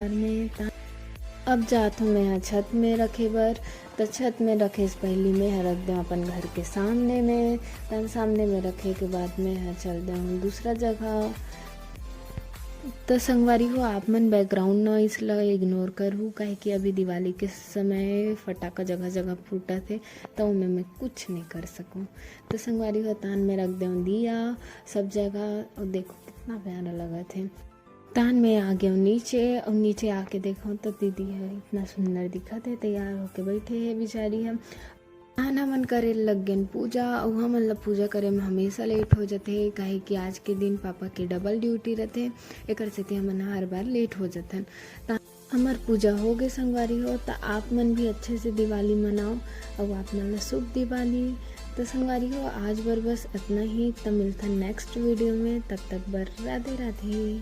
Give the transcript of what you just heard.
में अब जात हूँ मैं छत में रखे बर। तो छत में रखे से पहली मैं रख दूँ अपन घर के सामने में। तन सामने में रखे के बाद मैं चल दूँ दूसरा जगह। तो संगवारी हो आप मन बैकग्राउंड नॉइस ला इग्नोर करूँ, काहे कि अभी दिवाली के समय फटाका जगह जगह फूटा थे तो मैं कुछ नहीं कर सकूँ। तो संगवारी हो तान में रख दूँ दिया सब जगह, और देखो कितना प्यारा लगा थे। तान में आ गया नीचे, और नीचे आके देखो तो दीदी है इतना सुंदर दिखा थे, तैयार होके बैठे है बेचारी हम। तान हमन करे लग गए पूजा, और हम मतलब पूजा करे में हमेशा लेट हो जाते, काहे कि आज के दिन पापा के डबल ड्यूटी रहते, एक से हमन हर बार लेट हो जाते। हमार पूजा हो गए संगवारी हो, तो आप मन भी अच्छे से दिवाली मनाओ और आप मन शुभ दिवाली। तो संगवारी हो आज बर बस इतना ही, तब मिलता नेक्स्ट वीडियो में, तब तक बर राधे राधे।